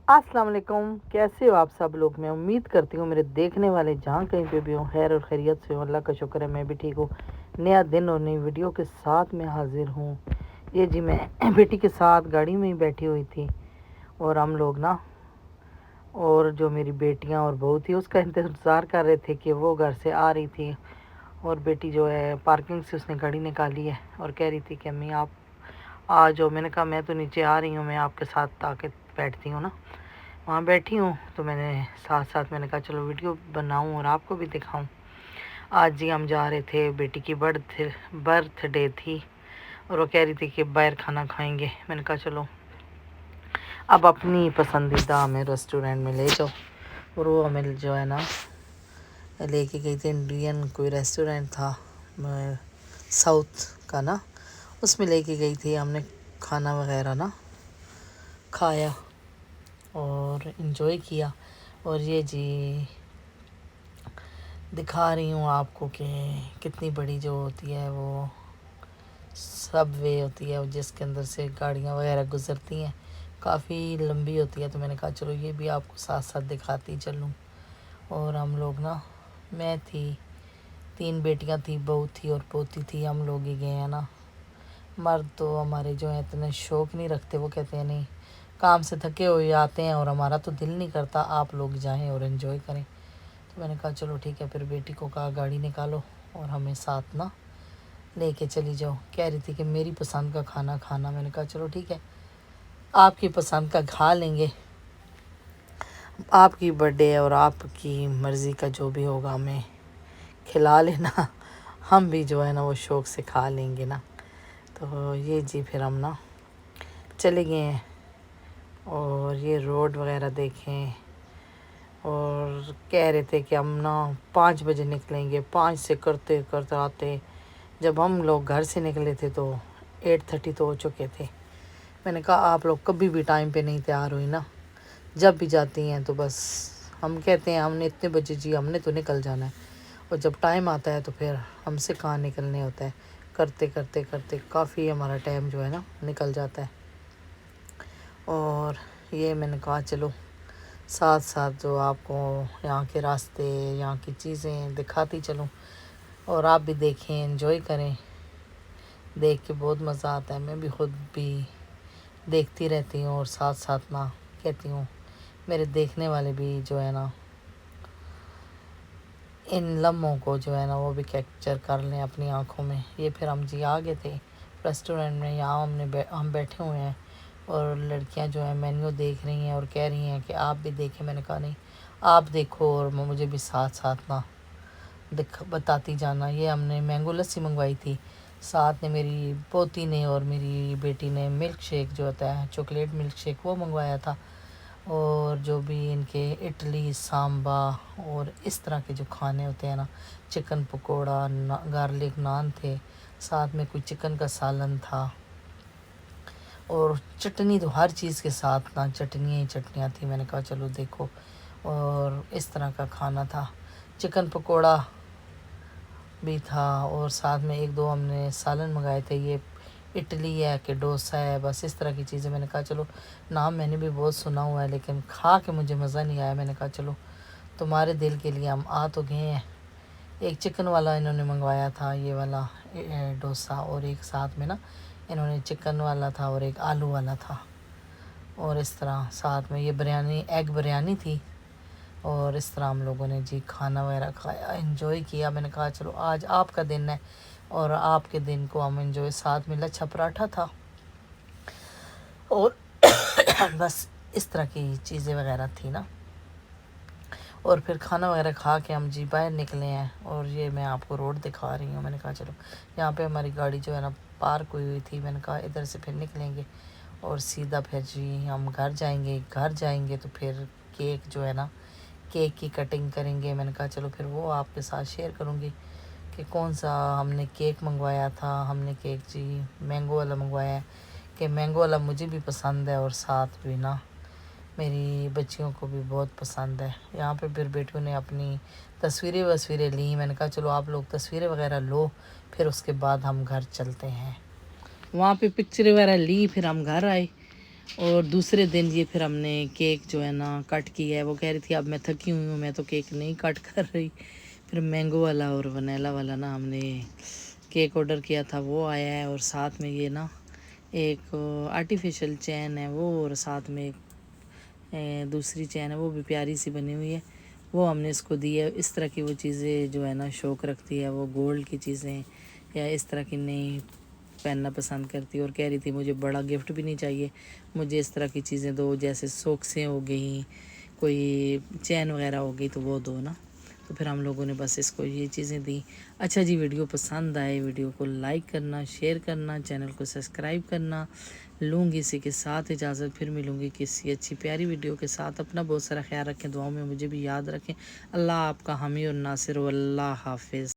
अस्सलाम वालेकुम, कैसे हो आप सब लोग। मैं उम्मीद करती हूँ मेरे देखने वाले जहाँ कहीं पे भी हों खैर और खैरियत से हो। अल्लाह का शुक्र है मैं भी ठीक हूँ। नया दिन और नई वीडियो के साथ मैं हाजिर हूँ। ये जी मैं बेटी के साथ गाड़ी में ही बैठी हुई थी और हम लोग ना और जो मेरी बेटियाँ और बहू थी उसका इंतज़ार कर रहे थे कि वो घर से आ रही थी। और बेटी जो है पार्किंग से उसने गाड़ी निकाली है और कह रही थी कि अम्मी आप आ जाओ। मैंने कहा मैं तो नीचे आ रही हूँ, मैं आपके साथ आके बैठती हूँ ना। वहाँ बैठी हूँ तो मैंने साथ साथ मैंने कहा चलो वीडियो बनाऊँ और आपको भी दिखाऊँ। आज जी हम जा रहे थे, बेटी की बर्थडे थी और वो कह रही थी कि बाहर खाना खाएंगे। मैंने कहा चलो अब अपनी पसंदीदा हमें रेस्टोरेंट में ले जाओ। और वो हमें जो है ना लेके गई थी, इंडियन कोई रेस्टोरेंट था साउथ का ना, उसमें लेके गई थी। हमने खाना वगैरह ना खाया और इन्जॉय किया। और ये जी दिखा रही हूँ आपको कि कितनी बड़ी जो होती है वो सब वे होती है जिसके अंदर से गाड़ियाँ वगैरह गुजरती हैं, काफ़ी लंबी होती है। तो मैंने कहा चलो ये भी आपको साथ साथ दिखाती चलूँ। और हम लोग ना, मैं थी, 3 बेटियाँ थी, बहू थी और पोती थी, हम लोग ही गए हैं ना। मर्द तो हमारे जो है इतने शौक़ नहीं रखते, वो कहते हैं नहीं काम से थके हुए आते हैं और हमारा तो दिल नहीं करता, आप लोग जाएं और एंजॉय करें। तो मैंने कहा चलो ठीक है। फिर बेटी को कहा गाड़ी निकालो और हमें साथ ना लेके चली जाओ। कह रही थी कि मेरी पसंद का खाना खाना। मैंने कहा चलो ठीक है, आपकी पसंद का खा लेंगे, आपकी बर्थडे है और आपकी मर्ज़ी का जो भी होगा हमें खिला लेना, हम भी जो है ना वो शौक़ से खा लेंगे ना। तो ये जी फिर हम ना चले गए हैं और ये रोड वगैरह देखें। और कह रहे थे कि हम ना 5 बजे निकलेंगे, 5 से करते करते आते जब हम लोग घर से निकले थे तो 8:30 तो हो चुके थे। मैंने कहा आप लोग कभी भी टाइम पे नहीं तैयार हुई ना, जब भी जाती हैं तो बस हम कहते हैं हमने इतने बजे जी हमने तो निकल जाना है, और जब टाइम आता है तो फिर हमसे कहाँ निकलने होता है। करते करते करते काफ़ी हमारा टाइम जो है ना निकल जाता है। और ये मैंने कहा चलो साथ साथ जो आपको यहाँ के रास्ते, यहाँ की चीज़ें दिखाती चलूँ और आप भी देखें, एंजॉय करें। देख के बहुत मज़ा आता है, मैं भी ख़ुद भी देखती रहती हूँ और साथ साथ ना कहती हूँ मेरे देखने वाले भी जो है ना इन लम्हों को जो है ना वो भी कैप्चर कर लें अपनी आँखों में। ये फिर हम जी आ गए थे रेस्टोरेंट में, यहाँ हम बैठे हुए हैं और लड़कियां जो है मेन्यू देख रही हैं और कह रही हैं कि आप भी देखें। मैंने कहा नहीं आप देखो और मुझे भी साथ साथ ना बताती जाना। ये हमने मैंगो लस्सी मंगवाई थी, साथ में मेरी पोती ने और मेरी बेटी ने मिल्क शेक जो होता है चॉकलेट मिल्क शेक वो मंगवाया था। और जो भी इनके इडली सांबा और इस तरह के जो खाने होते हैं ना, चिकन पकोड़ा गार्लिक नान थे, साथ में कोई चिकन का सालन था और चटनी तो हर चीज़ के साथ ना चटनियाँ ही चटनियाँ थी। मैंने कहा चलो देखो, और इस तरह का खाना था। चिकन पकोड़ा भी था और साथ में 1-2 हमने सालन मंगाए थे। ये इडली है कि डोसा है, बस इस तरह की चीज़ें। मैंने कहा चलो नाम मैंने भी बहुत सुना हुआ है लेकिन खा के मुझे मज़ा नहीं आया। मैंने कहा चलो तुम्हारे दिल के लिए हम आ तो गए हैं। एक चिकन वाला इन्होंने मंगवाया था, ये वाला डोसा, और एक साथ में ना इन्होंने चिकन वाला था और एक आलू वाला था। और इस तरह साथ में ये बिरयानी, एग बिरयानी थी। और इस तरह हम लोगों ने जी खाना वगैरह खाया, एंजॉय किया। मैंने कहा चलो आज आपका दिन है और आपके दिन को हम एंजॉय। साथ में लच्छा पराठा था और बस इस तरह की चीज़ें वगैरह थी ना। और फिर खाना वगैरह खा के हम जी बाहर निकले हैं और ये मैं आपको रोड दिखा रही हूँ। मैंने कहा चलो यहाँ पे हमारी गाड़ी जो है ना पार्क हुई थी। मैंने कहा इधर से फिर निकलेंगे और सीधा फिर जी हम घर जाएंगे। घर जाएंगे तो फिर केक जो है ना, केक की कटिंग करेंगे। मैंने कहा चलो फिर वो आपके साथ शेयर करूँगी कि कौन सा हमने केक मंगवाया था। हमने केक जी मैंगो वाला मंगवाया है कि मैंगो वाला मुझे भी पसंद है और साथ भी ना मेरी बच्चियों को भी बहुत पसंद है। यहाँ पे फिर बेटियों ने अपनी तस्वीरें ली। मैंने कहा चलो आप लोग तस्वीरें वगैरह लो, फिर उसके बाद हम घर चलते हैं। वहाँ पे पिक्चर वगैरह ली, फिर हम घर आए اور دوسرے دن یہ پھر ہم نے کیک جو ہے نا کٹ کیا ہے. وہ کہہ رہی تھی اب میں تھکی ہوئی ہوں، میں تو کیک نہیں کٹ کر رہی. پھر مینگو والا اور ونیلا والا نا ہم نے کیک آرڈر کیا تھا، وہ آیا ہے. اور ساتھ میں یہ نا ایک آرٹیفیشل چین ہے وہ، اور ساتھ میں ایک دوسری چین ہے وہ بھی پیاری سی بنی ہوئی ہے، وہ ہم نے اس کو دی ہے. اس طرح کی وہ چیزیں جو ہے نا شوق رکھتی ہے، وہ گولڈ کی چیزیں یا اس طرح کی نہیں پہننا پسند کرتی. اور کہہ رہی تھی مجھے بڑا گفٹ بھی نہیں چاہیے، مجھے اس طرح کی چیزیں دو، جیسے سوکسیں ہو گئیں، کوئی چین وغیرہ ہو گئی تو وہ دو نا. تو پھر ہم لوگوں نے بس اس کو یہ چیزیں دیں. اچھا جی، ویڈیو پسند آئے ویڈیو کو لائک کرنا، شیئر کرنا، چینل کو سبسکرائب کرنا. لوں گی اسی کے ساتھ اجازت، پھر ملوں گی کسی اچھی پیاری ویڈیو کے ساتھ. اپنا بہت سارا خیال رکھیں، دعاؤں میں مجھے بھی یاد رکھیں. اللہ آپ کا حامی اور ناصر، اللہ حافظ.